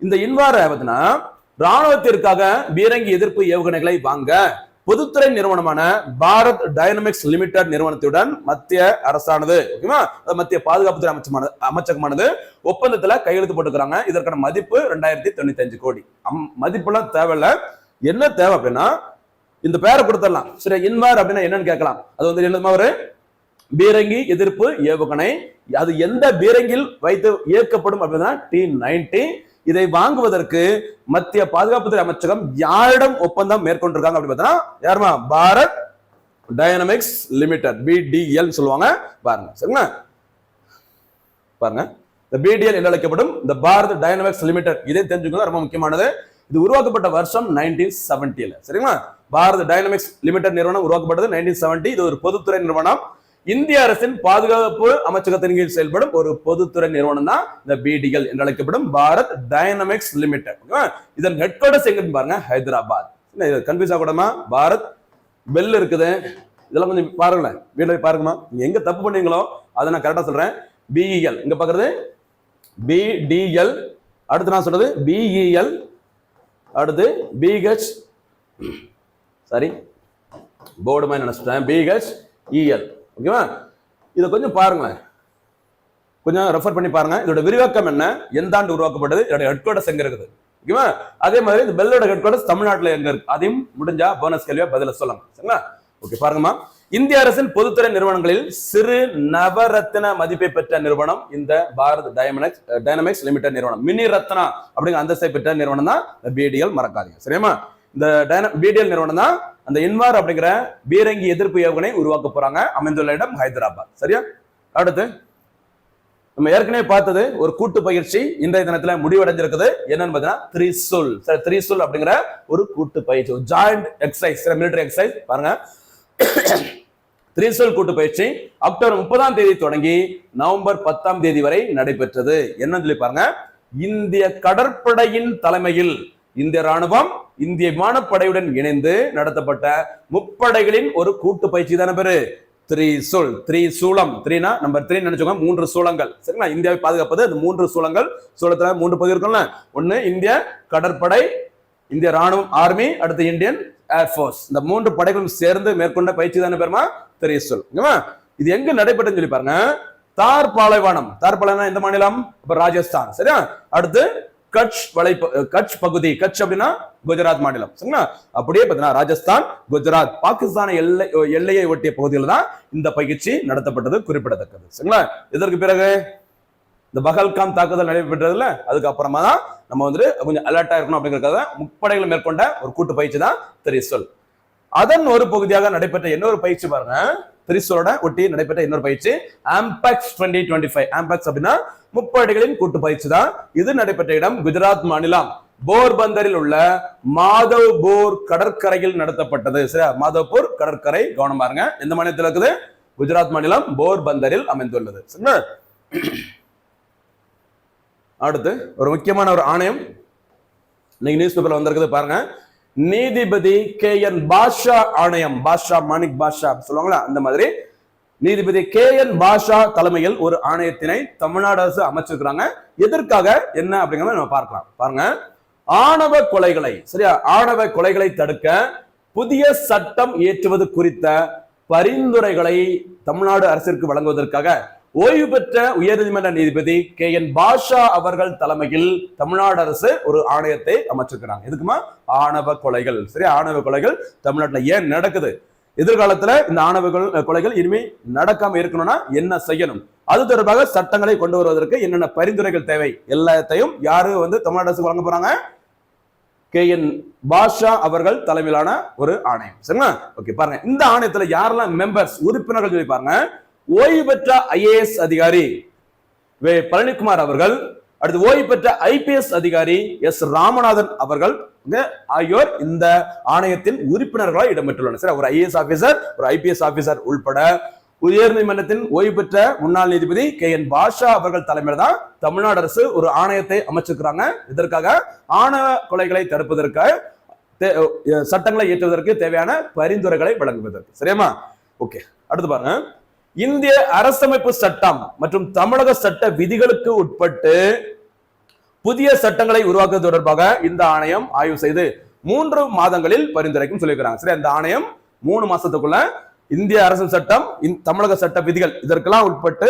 இந்த இன்வாரை பார்த்தீங்கன்னா ராணுவத்திற்காக பீரங்கி எதிர்ப்பு ஏவுகணைகளை வாங்க பொதுத்துறை நிறுவனமான பாரத் டைனமிக்ஸ் லிமிடெட் நிறுவனத்துடன் மத்திய அரசானது, ஓகேவா, மத்திய பாதுகாப்புத்துறை அமைச்சகமானது ஒப்பந்தத்துல கையெழுத்து போட்டுக்கிறாங்க. இதற்கான மதிப்பு 2095 கோடி. மதிப்புலாம் தேவையில்ல. என்ன தேவை அப்படின்னா இந்த பேரை கொடுத்துடலாம். சரி, இன்வார் அப்படின்னா என்னன்னு கேட்கலாம். அது என்னமா ஒரு பீரங்கி எதிர்ப்பு ஏவுகணை. அது எந்த பீரங்கில் வைத்து இயக்கப்படும் அப்படின்னா T-90. இதை வாங்குவதற்கு மத்திய பாதுகாப்புத்துறை அமைச்சகம் யாரிடம் ஒப்பந்தம் மேற்கொண்டிருக்காங்க அப்படின்னு பார்த்தா யாருமா? பாரத் டைனமிக்ஸ் லிமிடெட், BDL சொல்லுவாங்க. பாருங்க. சரிங்களா? பாருங்க, இந்த BDL என்று அழைக்கப்படும் இந்த பாரத் டைனமிக்ஸ் லிமிடெட், இதை தெரிஞ்சுக்கணும், ரொம்ப முக்கியமானது. இது உருவாக்கப்பட்ட வருஷம் 1970. சரிங்களா? பாரத் டைனமிக்ஸ் லிமிடெட் நிறுவனம் உருவாக்கப்பட்டது 1970. இது ஒரு பொதுத்துறை நிறுவனம். இந்திய அரசின் பாதுகாப்பு அமைச்சகத்தின் கீழ் செயல்படும் ஒரு பொதுத்துறை நிறுவனம் தான் இந்த BDL என்று அழைக்கப்படும் பாரத் டைனமிக்ஸ் லிமிடெட். இதன் ஹெட் குவார்டர்ஸ் எங்க பாருங்க, ஹைதராபாத். கன்ஃபியூஸ் ஆகக்கூடாமா? பாரத் பெல் இருக்குது, இதெல்லாம் கொஞ்சம் பாருங்களேன், வீட்டுல பாருங்கம்மா. நீங்க எங்க தப்பு பண்ணீங்களோ அதை நான் கரெக்டா சொல்றேன். BEL இங்க பாக்குறது BDL, அடுத்து நான் சொல்றது BEL, அடுத்து BH, சரி, போர்டு மாதிரி நினைச்சிட்டேன். BHEL. ஓகேவா? இதை கொஞ்சம் பாருங்களேன், கொஞ்சம் ரெஃபர் பண்ணி பாருங்க. இதோட விரிவாக்கம் என்ன, எந்த ஆண்டு உருவாக்கப்பட்டது, இதோட ஹெட் குவார்டர்ஸ் எங்க இருக்குது. ஓகேவா? அதே மாதிரி இந்த பெல்லோட ஹெட் குவார்டர்ஸ் தமிழ்நாட்டில் எங்க இருக்கு, அதையும் முடிஞ்சா போனஸ் கேள்வியா பதில சொல்லுங்க. சரிங்களா? ஓகே, பாருங்கம்மா. இந்திய அரசின் பொதுத்துறை நிறுவனங்களில் சிறு நவரத்ன மதிப்பை பெற்ற நிறுவனம் இந்த பாரத் டைனமிக்ஸ் லிமிடெட் நிறுவனம். மினி ரத்னா அப்படிங்கிற அந்தஸ்தை பெற்ற நிறுவனம் தான் BDL. மறக்காதீங்க. சரியாமா? இந்த BDL நிறுவனம் தான் அந்த இன்வார் அப்படிங்கிற பீரங்கி எதிர்ப்பு ஏவுகணை உருவாக்க போறாங்க. அமைந்துள்ள இடம் ஹைதராபாத். சரியா? அடுத்து நம்ம ஏற்கனவே பார்த்தது ஒரு கூட்டு பயிற்சி இன்றைய தினத்துல முடிவடைஞ்சிருக்குது. என்னன்னு பாத்தீங்கன்னா திரிசூல். சரி, திரிசூல் அப்படிங்கிற ஒரு கூட்டு பயிற்சி, ஜாயிண்ட் எக்ஸசைஸ், மிலிட்டரி எக்ஸசைஸ். பாருங்க, திரிசூல் கூட்டு பயிற்சி அக்டோபர் 30ஆம் தேதி தொடங்கி நவம்பர் 10ஆம் தேதி வரை நடைபெற்றது. என்ன சொல்லி பாருங்க, இந்திய கடற்படையின் தலைமையில் இந்திய ராணுவம் இந்திய விமானப்படையுடன் இணைந்து நடத்தப்பட்ட முப்படைகளின் ஒரு கூட்டு பயிற்சி தானே பேரு திரிசூல். திரிசூலம், த்ரீனா நம்பர் 3 நினைச்சோங்க, 3 சூளங்கள். சரிங்களா? இந்தியாவை பாதுகாப்பது அந்த 3 சூளங்கள். சூளத்துல 3 பகுதி இருக்கும்ல. ஒண்ணு இந்திய கடற்படை, இந்திய ராணுவம் ஆர்மி, அடுத்து இந்தியன் ஏர்போர்ஸ். இந்த 3 படைகளும் சேர்ந்து மேற்கொண்ட பயிற்சி தானே பேருமா திரிசூல். இது எங்க நடைபெற்றுன்னு சொல்லி பாருங்க, தார் பாலைவனம். தார் பாலைவனம் எந்த மாநிலம்? ராஜஸ்தான். சரியா? அடுத்து கட்ச் பகுதி. கட்ச் அப்படின்னா குஜராத் மாநிலம். சரிங்களா? அப்படியே பார்த்தீங்கன்னா ராஜஸ்தான், குஜராத், பாகிஸ்தான் எல்லையை ஒட்டிய பகுதியில் தான் இந்த பயிற்சி நடத்தப்பட்டது, குறிப்பிடத்தக்கது. சரிங்களா? இதற்கு பிறகு இந்த பகல்காம் தாக்குதல் நடைபெற்றதுல அதுக்கு அப்புறமா தான் நம்ம கொஞ்சம் அலர்ட்டா இருக்கணும் அப்படிங்கறத முப்படைகள் மேற்கொண்ட ஒரு கூட்டு பயிற்சி தான் திரிசூல். அதன் ஒரு பகுதியாக நடைபெற்ற இன்னொரு பயிற்சி பாருங்க, திரிசூலோட ஒட்டி நடைபெற்ற இன்னொரு பயிற்சி ஆம்பெக்ஸ் 2025. ஆம்பெக்ஸ் அப்படின்னா முப்படைகளின் கூட்டு பயிற்சி தான். இது நடைபெற்ற இடம் குஜராத் மாநிலம் போர்பந்தரில் உள்ள மாதவ்பூர் கடற்கரையில் நடத்தப்பட்டது. சரியா? மாதவ்பூர் கடற்கரை, கவனமா இருங்க. எந்த மாநிலத்தில் இருக்குது? குஜராத் மாநிலம் போர்பந்தரில் அமைந்துள்ளது. சரிங்களா? அடுத்து ஒரு முக்கியமான ஒரு ஆணையம் இன்னைக்கு நியூஸ் பேப்பர்ல வந்திருக்குது பாருங்க, நீதிபதி KN பாஷா ஆணையம். பாஷா, மாணிக் பாஷா சொல்லுவாங்களா, அந்த மாதிரி நீதிபதி KN பாஷா தலைமையில் ஒரு ஆணையத்தினை தமிழ்நாடு அரசு அமைச்சிருக்கிறாங்க. எதற்காக, என்ன அப்படிங்கிறத நம்ம பார்க்கலாம். பாருங்க, ஆணவ கொலைகளை, சரியா, ஆணவ கொலைகளை தடுக்க புதிய சட்டம் இயற்றுவது குறித்த பரிந்துரைகளை தமிழ்நாடு அரசிற்கு வழங்குவதற்காக ஓய்வு பெற்ற உயர்நீதிமன்ற நீதிபதி KN பாஷா அவர்கள் தலைமையில் தமிழ்நாடு அரசு ஒரு ஆணையத்தை அமைச்சிருக்கிறாங்க. எதுக்குமா? ஆணவ கொலைகள். சரி, ஆணவ கொலைகள் தமிழ்நாட்டில் ஏன் நடக்குது, எதிர்காலத்துல இந்த ஆணவ கொலைகள் இனிமே நடக்காம இருக்கணும்னா என்ன செய்யணும், அது தொடர்பாக சட்டங்களை கொண்டு வருவதற்கு என்னென்ன பரிந்துரைகள் தேவை, எல்லாத்தையும் யாரு தமிழ்நாடு அரசு வழங்க போறாங்க? KN பாஷா அவர்கள் தலைமையிலான ஒரு ஆணையம். சரிங்களா? ஓகே, பாருங்க, இந்த ஆணையத்துல யாரெல்லாம் மெம்பர்ஸ், உறுப்பினர்கள் சொல்லி பாருங்க. ஓய்வு பெற்ற IAS அதிகாரி பழனிக்குமார் அவர்கள், அடுத்து ஓய்வு பெற்ற IPS அதிகாரி S ராமநாதன் அவர்கள் ஆகியோர் இந்த ஆணையத்தின் உறுப்பினர்களாக இடம்பெற்றுள்ளனர். சரி, ஒரு IAS ஆபீசர், ஒரு IPS ஆபீசர் உள்பட உயர் நீதிமன்றத்தின் ஓய்வு பெற்ற முன்னாள் நீதிபதி KN பாஷா அவர்கள் தலைமையில் தான் தமிழ்நாடு அரசு ஒரு ஆணையத்தை அமைச்சிருக்கிறாங்க. இதற்காக ஆணவ கொலைகளை தடுப்பதற்காக சட்டங்களை இயற்றுவதற்கு தேவையான பரிந்துரைகளை வழங்குவதற்கு. சரியாமா? ஓகே, அடுத்து பாருங்க, இந்திய அரசமைப்பு சட்டம் மற்றும் தமிழக சட்ட விதிகளுக்கு உட்பட்டு புதிய சட்டங்களை உருவாக்குவது தொடர்பாக இந்த ஆணையம் ஆய்வு செய்து 3 மாதங்களில் பரிந்துரைக்கும் சொல்லியிருக்கிறாங்க. சரி, இந்த ஆணையம் 3 மாசத்துக்குள்ள இந்திய அரசு சட்டம், தமிழக சட்ட விதிகள் இதற்கெல்லாம் உட்பட்டு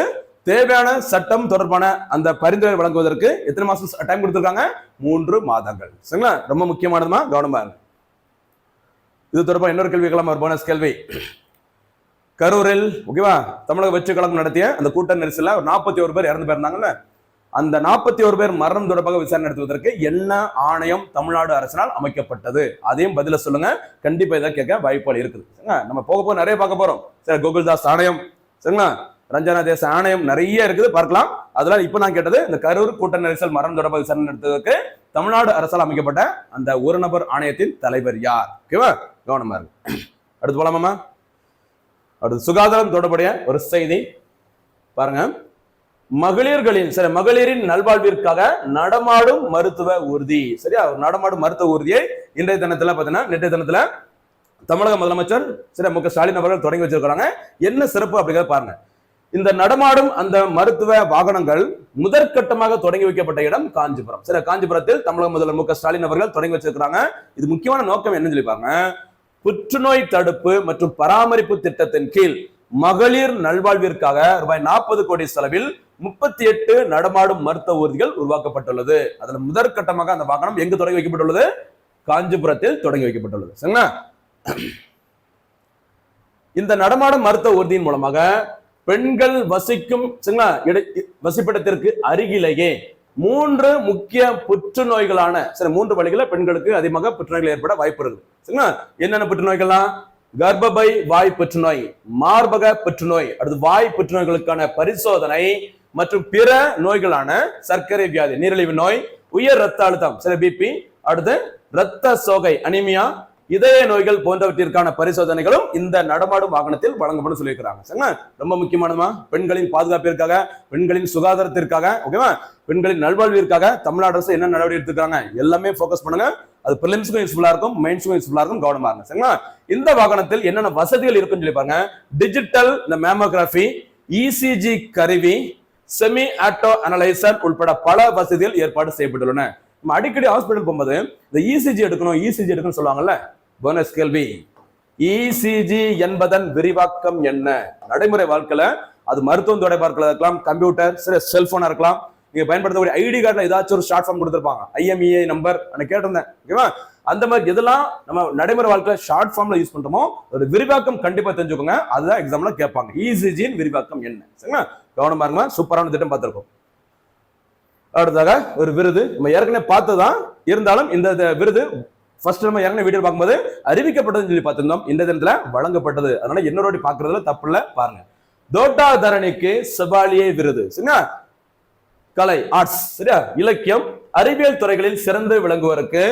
தேவையான சட்டம் தொடர்பான அந்த பரிந்துரை வழங்குவதற்கு எத்தனை மாசம் டைம் கொடுத்திருக்காங்க? 3 மாதங்கள். சரிங்களா? ரொம்ப முக்கியமானதுமா, கவனமா இருக்கு. இது தொடர்பாக இன்னொரு கேள்விக்கெல்லாம் ஒரு போனஸ் கேள்வி. கரூரில் ஓகேவா தமிழக வெற்றி கழகம் நடத்திய அந்த கூட்ட நெரிசல்ல 41 பேர் இறந்து போயிருந்தாங்கல்ல, அந்த 41 பேர் மரணம் தொடர்பாக விசாரணை நடத்துவதற்கு என்ன ஆணையம் தமிழ்நாடு அரசினால் அமைக்கப்பட்டது? அதையும் பதில சொல்லுங்க. கண்டிப்பா இதை கேட்க வாய்ப்புகள் இருக்குது. நம்ம போக நிறைய பார்க்க போறோம். சரி, கோகுல்தாஸ் ஆணையம், சரிங்களா, ரஞ்சனா தேச ஆணையம் நிறைய இருக்குது, பார்க்கலாம். அதெல்லாம் இப்ப நான் கேட்டது இந்த கரூர் கூட்ட நெரிசல் மரணம் தொடர்பாக விசாரணை நடத்துவதற்கு தமிழ்நாடு அரசால் அமைக்கப்பட்ட அந்த ஒரு நபர் ஆணையத்தின் தலைவர் யார்? ஓகேவா, கவனமா இருக்கு. அடுத்து போலாமா? அடுத்து சுகாதாரம் தொடர்புடைய ஒரு செய்தி பாருங்க. மகளிரின் நல்வாழ்விற்காக நடமாடும் மருத்துவ ஊர்தி. சரியா, நடமாடும் மருத்துவ ஊர்தியை இன்றைய தினத்துல பாத்தீங்கன்னா, நேற்றைய தினத்துல தமிழக முதலமைச்சர் மு க ஸ்டாலின் அவர்கள் தொடங்கி வச்சிருக்கிறாங்க. என்ன சிறப்பு அப்படிங்கிறத பாருங்க. இந்த நடமாடும் அந்த மருத்துவ வாகனங்கள் முதற்கட்டமாக தொடங்கி வைக்கப்பட்ட இடம் காஞ்சிபுரம். சரி, காஞ்சிபுரத்தில் தமிழக முதல்வர் மு க ஸ்டாலின் அவர்கள் தொடங்கி வச்சிருக்கிறாங்க. இது முக்கியமான நோக்கம் என்னன்னு சொல்லிப்பாங்க, புற்றுநோய் தடுப்பு மற்றும் பராமரிப்பு திட்டத்தின் கீழ் மகளிர் நல்வாழ்விற்காக ரூபாய் 40 கோடி செலவில் 38 நடமாடும் மருத்துவ ஊர்திகள் உருவாக்கப்பட்டுள்ளது. அதுல முதற்கட்டமாக அந்த வாகனம் எங்கு தொடங்கி வைக்கப்பட்டுள்ளது? காஞ்சிபுரத்தில் தொடங்கி வைக்கப்பட்டுள்ளது. சரிங்களா? இந்த நடமாடும் மருத்துவ ஊர்தியின் மூலமாக பெண்கள் வசிக்கும் வசிப்பிடத்திற்கு அருகிலேயே 3 முக்கிய புற்றுநோய்களான 3 வழிகளில் பெண்களுக்கு அதிகமாக புற்றுநோய்கள் ஏற்பட வாய்ப்பு இருக்கு. சரிங்களா? என்னென்ன புற்றுநோய்கள்லாம்? கர்ப்பப்பை வாய் புற்றுநோய், மார்பக புற்றுநோய், அடுத்து வாய் புற்றுநோய்களுக்கான பரிசோதனை மற்றும் பிற நோய்களான சர்க்கரை வியாதி, நீரிழிவு நோய், உயர் ரத்த அழுத்தம் பிபி, அடுத்து இரத்த சோகை அனிமியா, இதய நோய்கள் போன்றவற்றிற்கான பரிசோதனைகளும் இந்த நடமாடும் வாகனத்தில் வழங்கப்படும் சொல்லியிருக்கிறாங்க. சரிங்களா? ரொம்ப முக்கியமானமா பெண்களின் பாதுகாப்பிற்காக, பெண்களின் சுகாதாரத்திற்காக, ஓகேவா, பெண்களின் நல்வாழ்விற்காக தமிழ்நாடு அரசு என்ன நடவடிக்கை எடுத்துக்கிறாங்க எல்லாமே போக்கஸ் பண்ணுங்க. அது பிரிலிம்ஸ்க்கும் யூஸ்ஃபுல்லா இருக்கும், மெயின்ஸ்க்கும் யூஸ்ஃபுல்லா இருக்கும், கவனமா இருங்க. சரிங்களா? இந்த வாகனத்தில் என்னென்ன வசதிகள் இருக்குன்னு சொல்லி பாருங்க. டிஜிட்டல் மேமோகிராஃபி, இசிஜி கருவி, செமி ஆட்டோ அனலைசர் உட்பட பல வசதிகள் ஏற்பாடு செய்யப்பட்டுள்ளன. நம்ம அடிக்கடி ஹாஸ்பிட்டல் போகும்போது இந்த இசிஜி எடுக்கணும் சொல்லுவாங்கல்ல. போனஸ் கேள்வி, இசிஜி என்பதன் விரிவாக்கம் என்ன? நடைமுறை வாழ்க்கையில அது மருத்துவம் தொடர்பாக இருக்கலாம், கம்ப்யூட்டர், செல்போனா இருக்கலாம், நீங்க பயன்படுத்தக்கூடிய ஐடி கார்டுல ஏதாச்சும் ஒரு ஷார்ட் ஃபார்ம் கொடுத்திருப்பாங்க, ஐஎம்இஐ நம்பர் கேட்டிருந்தேன். ஓகேவா? அந்த மாதிரி எதெல்லாம் நம்ம நடைமுறை வாழ்க்கையில ஷார்ட் ஃபார்ம்ல யூஸ் பண்றோமோ ஒரு விரிவாக்கம் கண்டிப்பா தெரிஞ்சுக்கோங்க. அதுதான் எக்ஸாம்ல கேட்பாங்க. இசிஜியின் விரிவாக்கம் என்ன? சரிங்களா? கவனமா இருங்க. சூப்பரான திட்டம் பார்த்திருக்கோம். அடுத்ததாக ஒரு விருது நம்ம ஏற்கனவே பார்த்ததான், இருந்தாலும் இந்த விருது ஃபர்ஸ்ட் நம்ம ஏற்கனவே வீடியோ பார்க்கும்போது அறிவிக்கப்பட்டதுன்னு சொல்லி பார்த்திருந்தோம். இந்த தினத்துல வழங்கப்பட்டது. அதனால இன்னொரு பார்க்கறதுல தப்பு இல்ல, பாருங்க. தோட்டா தரணிக்கு செபாலியே விருது. சரிங்களா? கலை, ஆர்ட்ஸ், சரியா, இலக்கியம், அறிவியல் துறைகளில் சிறந்து விளங்குவதற்கு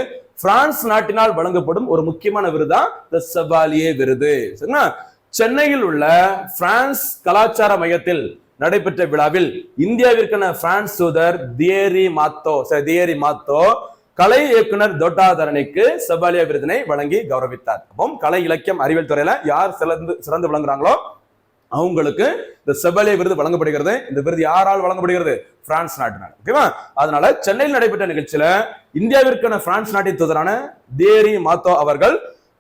பிரான்ஸ் நாட்டினால் வழங்கப்படும் ஒரு முக்கியமான விருதா தி செபாலியே விருது. சரிங்களா? சென்னையில் உள்ள பிரான்ஸ் கலாச்சார மையத்தில் நடைபெற்ற விழாவில் இந்தியாவிற்கான பிரான்ஸ் தூதர் தியேரி மாத்தோ கலை இயக்குனர் தோட்டா தரணிக்கு செபாலியே விருதினை வழங்கி கௌரவித்தார். அப்போ கலை, இலக்கியம், அறிவியல் துறையில யார் சிறந்து விளங்குறாங்களோ அவங்களுக்கு இந்த செபாலியே விருது வழங்கப்படுகிறது. இந்த விருது யாரால் வழங்கப்படுகிறது? பிரான்ஸ் நாட்டினால். ஓகேவா? அதனால சென்னையில் நடைபெற்ற நிகழ்ச்சியில இந்தியாவிற்கான பிரான்ஸ் நாட்டின் தூதரான தியேரி மாத்தோ அவர்கள்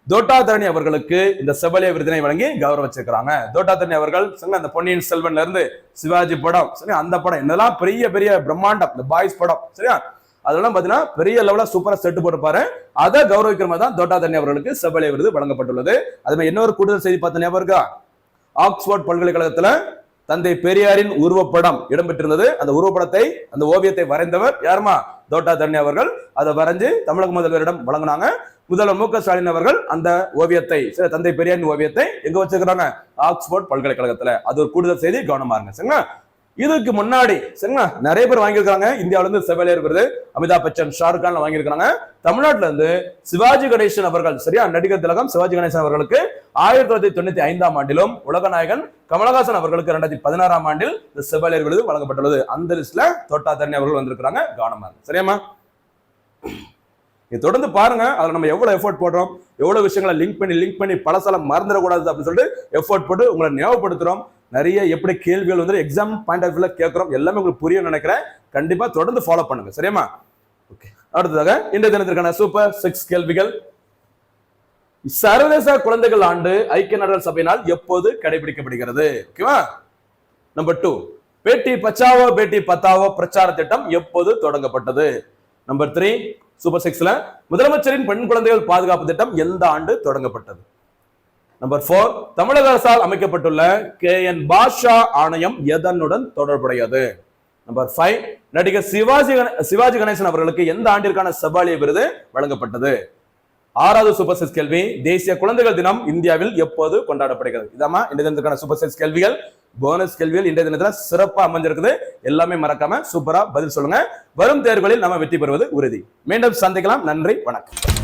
தோட்டா தரணி அவர்களுக்கு இந்த செபாலியே விருதினை வழங்கி கௌரவிச்சிருக்கிறாங்க. தோட்டா தரணி அவர்கள் அந்த பொன்னியின் செல்வன்ல இருந்து சிவாஜி படம், சரி, அந்த படம் என்னெல்லாம் பெரிய பெரிய பிரம்மாண்டம், இந்த பாய்ஸ் படம், சரியா, அதெல்லாம் பாத்தீங்கன்னா பெரிய லெவல சூப்பரா செட்டு போட்டுப்பாரு. அதை கௌரவிக்கிற மாதிரி தான் தோட்டா தரணி அவர்களுக்கு செபாலியே விருது வழங்கப்பட்டுள்ளது. அது மாதிரி இன்னொரு கூடுதல் செய்தி பார்த்த ஞாபகம் இருக்கா? ஆக்ஸ்போர்ட் பல்கலைக்கழகத்துல தந்தை பெரியாரின் உருவப்படம் இடம்பெற்றிருந்தது. அந்த உருவப்படத்தை, அந்த ஓவியத்தை வரைந்தவர் யாருமா? தோட்டா தரணி அவர்கள். அதை வரைஞ்சு தமிழக முதல்வரிடம் வழங்கினாங்க. முதல்வர் மு.க. ஸ்டாலின் அவர்கள் அந்த ஓவியத்தை, தந்தை பெரியாரின் ஓவியத்தை எங்க வச்சிருக்கிறாங்க? ஆக்ஸ்போர்ட் பல்கலைக்கழகத்துல. அது ஒரு கூடுதல் செய்தி, கவனமா இருங்க. சரிங்களா? இதுக்கு முன்னாடி சரிங்களா நிறைய பேர் வாங்கியிருக்காங்க இந்தியாவில இருந்து செபாலியே விருது. அமிதாப் பச்சன், ஷாருக் கான் வாங்கியிருக்காங்க. தமிழ்நாட்டில இருந்து சிவாஜி கணேசன் அவர்கள், சரியா, நடிகர் திலகம் சிவாஜி கணேசன் அவர்களுக்கு 1995ஆம் ஆண்டிலும், உலக நாயகன் கமலஹாசன் அவர்களுக்கு 2016ஆம் ஆண்டில் இந்த செபாலியே விருது வழங்கப்பட்டுள்ளது. அந்த லிஸ்ட்ல தோட்டா தரணி அவர்கள் வந்திருக்கிறாங்க. கவனமா இருக்கு. சரியாமா? இது தொடர்ந்து பாருங்க. அதுல நம்ம எவ்வளவு எஃபோர்ட் போடுறோம், எவ்வளவு விஷயங்களை லிங்க் பண்ணி பலசால மறந்துடக்கூடாது அப்படின்னு சொல்லிட்டு எஃபோர்ட் போட்டு உங்களை ஞாபகப்படுத்துறோம். நிறைய எப்படி கேள்விகள் வந்து எக்ஸாம் பாயிண்ட் ஆஃப் வியூல கேட்கிறோம். எல்லாமே உங்களுக்கு புரியும் நினைக்கிறேன். கண்டிப்பா தொடர்ந்து ஃபாலோ பண்ணுங்க. சரியாமா? ஓகே. அடுத்ததாக இன்றைய தினத்திற்கான சூப்பர் 6 கேள்விகள். சர்வதேச குழந்தைகள் ஆண்டு ஐக்கிய நாடுகள் சபையினால் எப்போது கடைபிடிக்கப்படுகிறது? ஓகேவா? நம்பர் 2, பேட்டி பச்சாவோ பேட்டி பத்தாவோ பிரச்சார திட்டம் எப்போது தொடங்கப்பட்டது? நம்பர் 3, சூப்பர் 6ல முதலமைச்சரின் பெண் குழந்தைகள் பாதுகாப்பு திட்டம் எந்த ஆண்டு தொடங்கப்பட்டது? நம்பர் 4, தமிழக அரசால் அமைக்கப்பட்டுள்ள KN பாஷா ஆணையம் எதனுடன் தொடர்புடையது? நம்பர் 5, நடிகர் சிவாஜி கணேசன் அவர்களுக்கு எந்த ஆண்டிற்கான செபாலியே விருது வழங்கப்பட்டது? 6வது சூப்பர் 6 கேள்வி, தேசிய குழந்தைகள் தினம் இந்தியாவில் எப்போது கொண்டாடப்படுகிறது? இதாமா இந்த தினத்திற்கான சூப்பர் 6 கேள்விகள். போனஸ் கேள்விகள் இன்றைய தினத்துல சிறப்பா அமைஞ்சிருக்குது. எல்லாமே மறக்காம சூப்பரா பதில் சொல்லுங்க. வரும் தேர்வுகளில் நம்ம வெற்றி பெறுவது உறுதி. மீண்டும் சந்திக்கலாம். நன்றி, வணக்கம்.